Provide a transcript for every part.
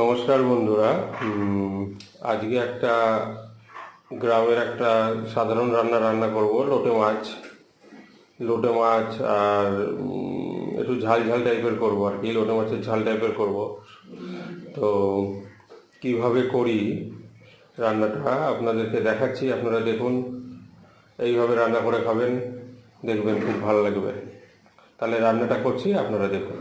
নমস্কার বন্ধুরা। আজকে একটা গ্রামের একটা সাধারণ রান্না করব। লোটে মাছ আর একটু ঝাল ঝাল টাইপের করব আর কি, লোটে মাছের ঝাল টাইপের করব। তো কিভাবে করি রান্নাটা আপনাদেরকে দেখাচ্ছি, আপনারা দেখুন। এইভাবে রান্না করে খাবেন, দেখবেন খুব ভালো লাগবে। তাহলে রান্নাটা করছি, আপনারা দেখুন।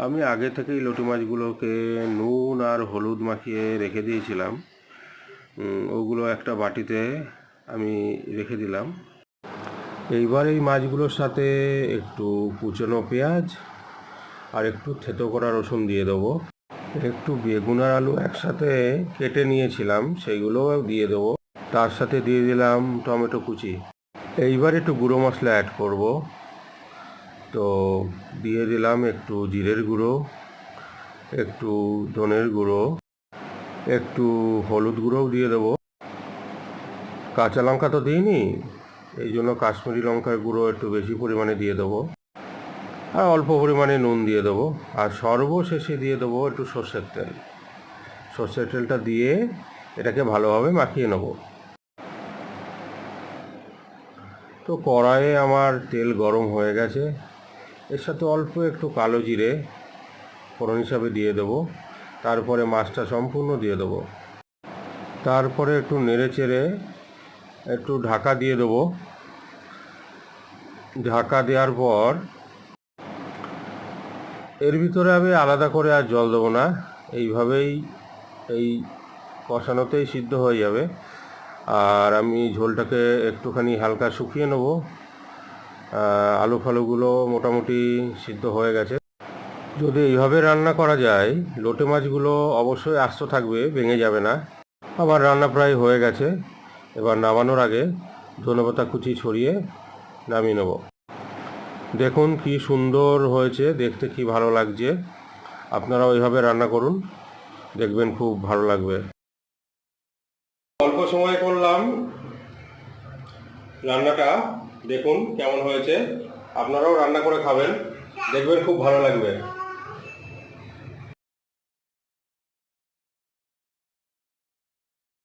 আমি আগে থেকেই লটি মাছগুলোকে নুন আর হলুদ মাখিয়ে রেখে দিয়েছিলাম। ওগুলো একটা বাটিতে আমি রেখে দিলাম। এইবার এই মাছগুলোর সাথে একটু কুচনো পেঁয়াজ আর একটু থেতো করা রসুন দিয়ে দেবো। একটু বেগুন আর আলু একসাথে কেটে নিয়েছিলাম, সেইগুলোও দিয়ে দেবো। তার সাথে দিয়ে দিলাম টমেটো কুচি। এইবার একটু গুঁড়ো মশলা অ্যাড করব। তো দিয়ে দিলাম একটু জিরের গুঁড়ো, একটু ধনের গুঁড়ো, একটু হলুদ গুঁড়োও দিয়ে দেবো। কাঁচা লঙ্কা তো দিইনি, এই জন্য কাশ্মীরি লঙ্কার গুঁড়ো একটু বেশি পরিমাণে দিয়ে দেবো। আর অল্প পরিমাণে নুন দিয়ে দেবো। আর সর্বশেষে দিয়ে দেবো একটু সর্ষের তেল। সর্ষের তেলটা দিয়ে এটাকে ভালোভাবে মাখিয়ে নেব। তো কড়াইয়ে আমার তেল গরম হয়ে গেছে। এর সাথে অল্প একটু কালো জিরে ফোড়ন হিসাবে দিয়ে দেবো। তারপরে মাছটা সম্পূর্ণ দিয়ে দেবো। তারপরে একটু নেড়ে চেড়ে একটু ঢাকা দিয়ে দেবো। ঢাকা দেওয়ার পর এর ভিতরে আমি আলাদা করে আর জল দেবো না, এইভাবেই এই কষানোতেই সিদ্ধ হয়ে যাবে। আর আমি ঝোলটাকে একটুখানি হালকা শুকিয়ে নেব। আলু ফালুগুলো মোটামুটি সিদ্ধ হয়ে গেছে। যদি এইভাবে রান্না করা যায়, লোটে মাছগুলো অবশ্যই আস্ত থাকবে, ভেঙে যাবে না। আমার রান্না প্রায় হয়ে গেছে। এবার নামানোর আগে ধনেপাতা কুচি ছড়িয়ে নামিয়ে নেব। দেখুন কি সুন্দর হয়েছে, দেখতে কি ভালো লাগছে। আপনারা ওইভাবে রান্না করুন, দেখবেন খুব ভালো লাগবে। অল্প সময় করলাম রান্নাটা, দেখুন কেমন হয়েছে। আপনারাও রান্না করে খাবেন, দেখবেন খুব ভালো লাগবে।